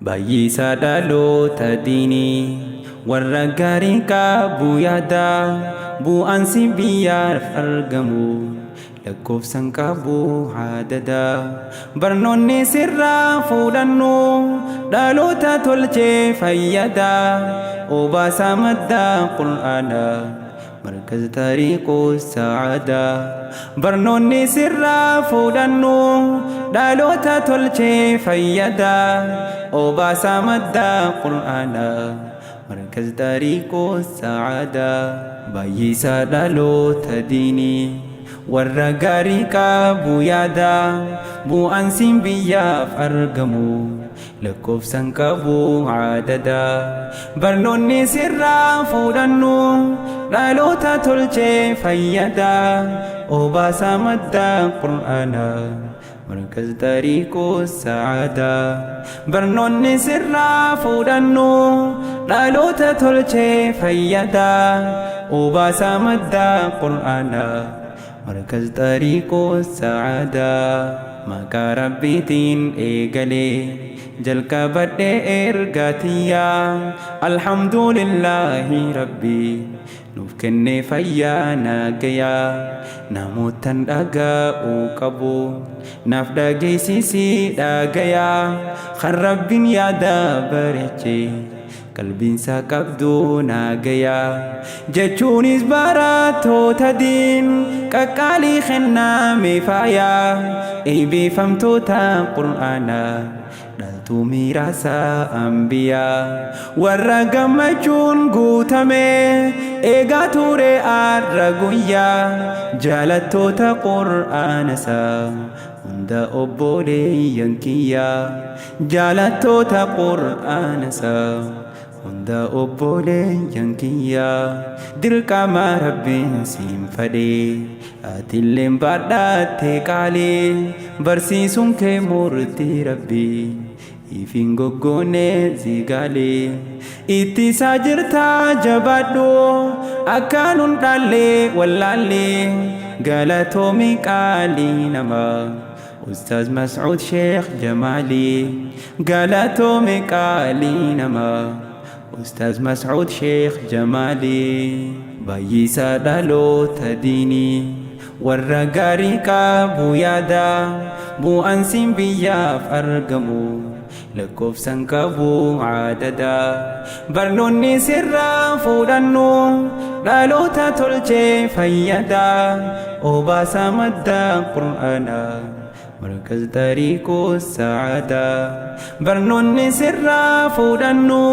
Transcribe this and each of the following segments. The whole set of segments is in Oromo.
Baay'isa dhaloota diinii warra gaarii qabu yaada bu'aansi biyyaaf argamu lakkoofsan qabu haadada barnoonni sirraa fuudhannu dhaloota tolchee fayyada obaasaa madda qur'aana مركز طريق السعادة برنوني سرا فودانو دالوتا تولچه فيدا وباسا مدى قرآنا مركز طريق السعادة بايسا دالوتا ديني والرقاري كابو يادا بو أنسين بياف أرقمو lakkoofsan qabu adada barnoonni sirraa fuudhannu dhaloota tolchee fayyada obaasaa madda qur'aana markaz tariiqu saada barnoonni sirraa fuudhannu dhaloota tolchee fayyada obaasaa madda qur'aana markaz tariiqu saada maqaa rabbiitiin eegalee jalqabadhe ergaatiyyaa alhamdulillahi rabbi nuuf kenne fayyaa nagayaa namootan dhaga'uu qabu naaf dhageessisi dhagayaa kan rabbiin yaada bareeche qalbiinsa qabdu nagayaa jechuunis barattoota diin qaqqaalii kenname faayaa eebbifamtoota qur'aanaa dhaltuu miraasa ambiyaa warra gammachuun guutame eegaa ture arra guyyaa jaalattoota qur'aanasaa hunda obboleeyyan kiyyaa jaalattoota qur'aanasaa hunda obboleeyyan kiyyaa dirqama rabbiin siin fadhee atilleen baadhatte qaalee barsiisuun kee murtii rabbii ifin goggoone zigaalee ittisaa jirtaa jabaadhu akkaanuun dhaallee wallaallee galatoomi qaalii namaa Ustaz Mas'ud Sheikh Jamali galatoomi qaalii namaa Ustaz Mas'ud Sheikh Jamali baay'isa dhaloota diinii warra gaarii qabu yaada bu'aansiin biyyaaf argamu lakkoofsan qabu adada barnoonni sirraa fuudhannu dhaloota tolchee fayyada obaasaa madda qur'aana مركز طريق السعادة برنوني سرا فودانو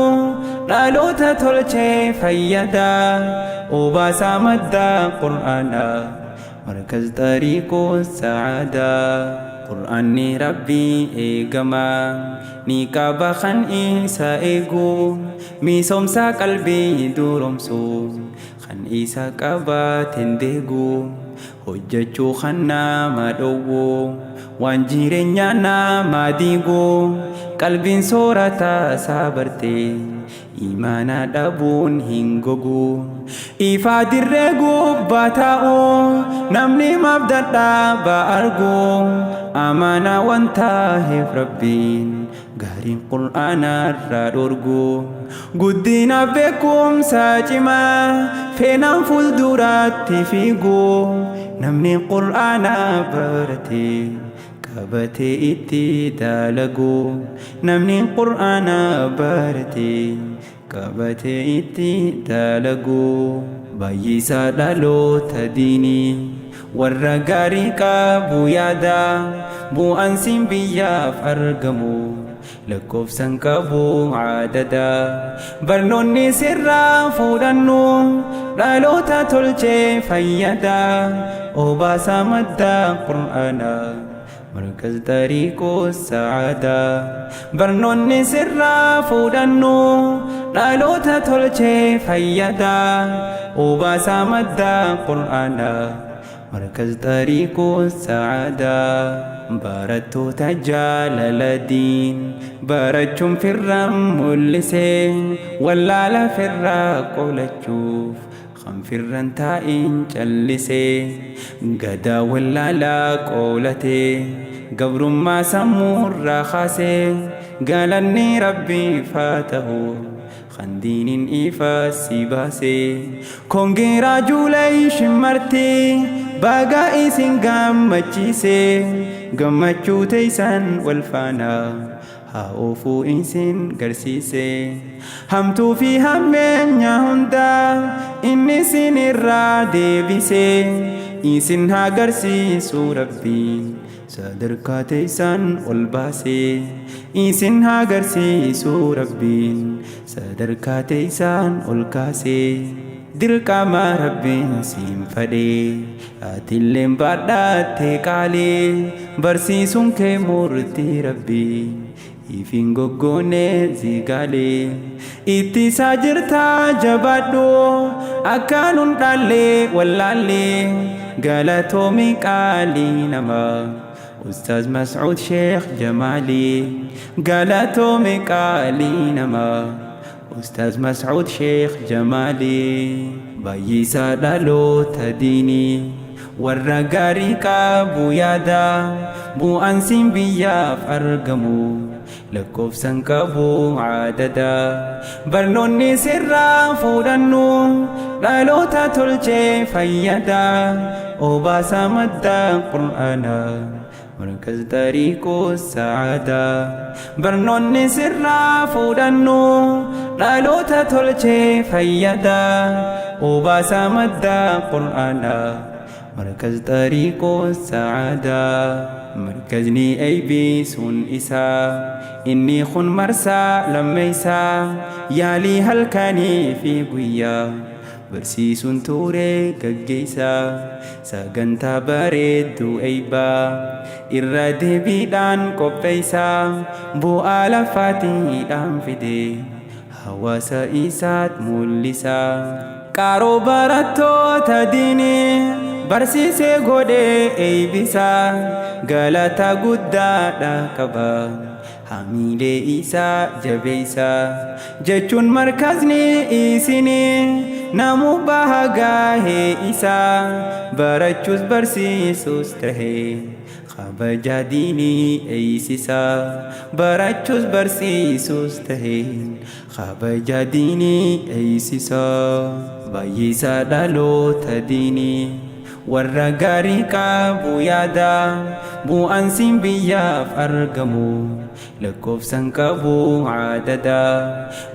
dhaloota tolchee fayyada obaasaa madda qur'aana markaz tariiqu saada qur'aanni rabbii eegama ni qaba kan isa eegu misoomsa qalbii duromsu kan isa qabaateen deegu hojjechuu kan nama dhowwu waan jireenya nama diigu qalbiin soorata saabarte imaana dhabuun hin gogu ifaa dirree gubbaa taa'u namni mabdadhaa ba'argu amaana wanta heef rabbiin gaariin qur'aana irraa dhorgu guddina beekumsa cimaa feenaan fuulduraatti fiigu namni qur'aana barate qabate itti dalagu namni qur'aana barate qabate itti dalagu baay'isa dhaloota diinii warra gaarii qabu yaada bu'aansiin biyyaaf argamu lakkoofsan qabu adada barnoonni sirraa fuudhannu dhaloota tolchee fayyada obaasaa madda qur'aana مركز طريق السعادة برنوني سرا فودانو dhaloota tolchee fayyada obaasaa madda qur'aana مركز طريق السعادة barattoota jaalala diin barachuun firraa mul'isee wallaala firraa qolachuuf kan firran taa'in callisee gadaa wallaalaa qoolatee gabrummaa sammuurraa kaasee قالني ربي فاته خندين إيفا سيباسي كونجي راجولي شمرتي باقا إيسين قمتشيسي قمتشو تيسان والفانا هاوفو إنسين قرسيسي همتو في همين هندا إني سين الرادي بيسي إنسين ها قرسيسو ربي صدركا تيسان والباسي إنسين ها قرسيسو ربي صدركا تيسان والكاسي dirqa ma rabbiin siin fadhee atilleen baadhaattee qaalee barsiisuun kee murtii rabbii ifin goggoonee zigaalee ittisaa jirtaa jabaadhu akkaanuun dhaallee wallaallee galatoomii qaalii namaa Ustaz Mas'ud Sheikh Jamali galatoomii qaalii namaa أستاذ مسعود شيخ جمالي بايسا دالو تديني والرقاري كابو يادا بو أنسين بيا فارقمو لكوف سنكابو عاددا برنوني سرا فودنو دالو تاتولجي فيدا وباسا مدى قرآنا مركز طريقو السعادة برنوني سرا فودنو دالوتا تولجي فيدا وباسا مدى قرآنا مركز طريقو السعادة مركزني أي بيسون إسا إني خن مرسى لميسا يالي هل كاني في بويا برسيسون توري كجيسا ساقنتا بريدو أيبا إرادي بيدان قبيسا بو آلفاتي دام فيدي حواسا إيسات موليسا كارو باراتو تديني برسيسي غودي أيبسا غلاتا قدا داكبا حميلي إيسا جبيسا جچون مركزني إيسيني نامو باهاغاهي إيسا برچوس برسيسوس تهي خبجا ديني أيسيسا برچوس برسيسوس تهي خبجا ديني أيسيسا بايسا دالو تديني والرقاري كابو يادا بو أنسين بيا فارقمو لكوف سنكابو عاددا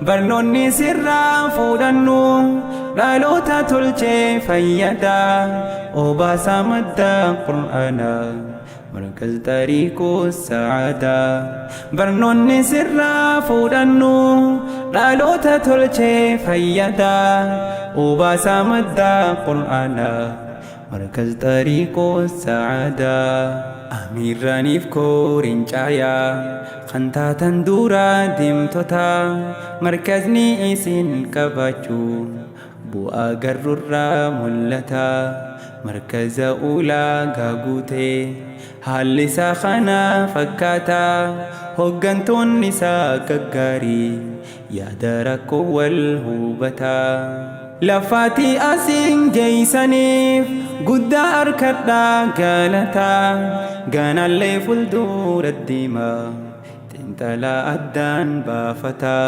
برنوني سرا فودنو دالو تاتولجي فيدا وباسا مدى قرآنا مركز طريقو السعادة برنوني سرا فودنو دالو تاتولجي فيدا وباسا مدى قرآنا مركز طريقو السعادة أمير رانيف كورين جايا خنتا تندورا ديمتوتا مركزني إيسين كباچو بو أغر الرا ملتا مركز أولا غاغوتي حال لسا خانا فكاتا هوغنتون نسا كغاري يا دركو والهوبتا لفاتي أسين جيسانيف قدا أركدا قالتا قانا اللي فلدور الدماء تنتلا أدان بافتا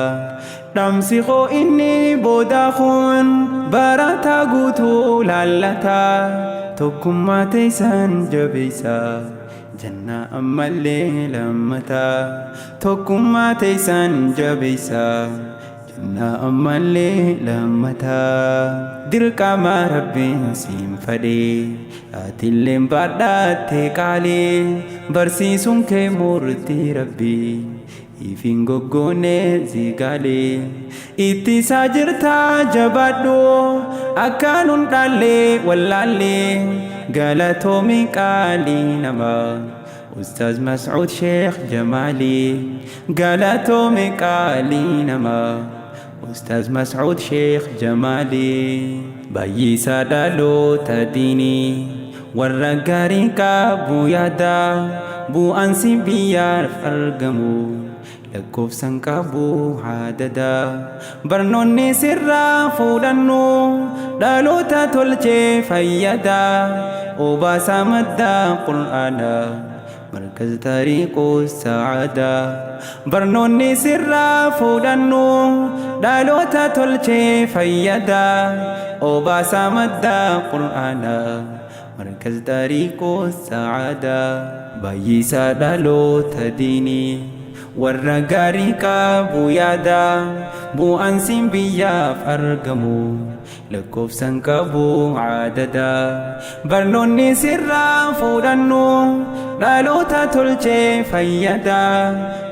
نمسخو إني بوداخون باراتا قوتو لالتا توكم ما تيسان جبيسا جنة أما اللي لمتا توكم ما تيسان جبيسا جنة أما اللي لمتا dirqa ma rabbiin siin fadhee atilleen baadhaattee qaalee barsiisuun kee murtii rabbii ifin goggoonee zigaalee ittisaa jirtaa jabaadhu akkaanuun dhaallee wallaallee galatoomii qaalii namaa Ustaz Mas'ud Sheikh Jamali galatoomii qaalii namaa أستاذ مسعود شيخ جمالي بايسا دالو تديني والرقاري كابو يادا بو أنسي بيار فارقمو لكوف سنكابو عاددا برنوني سرا فودنو دالو تاتولجي فيدا وباسا مدى قرآنا مركز طريق السعادة برنوني سرا فودنو دالوتا تلچه فيدا وباسا مدى قرآنا مركز طريق السعادة بايسا دالوتا ديني والرقاري كابو يادا بو أنسين بياف أرقمو لكوف سنكبو عاددا برنوني سرا فودنو دالوتا تلچه فيدا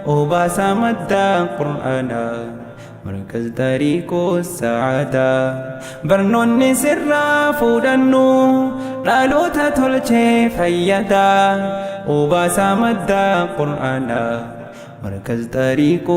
وباسا مدى قرآنا مركز طريق السعادة برنوني سرا فودنو دالوتا تلچه فيدا وباسا مدى قرآنا مركز طريق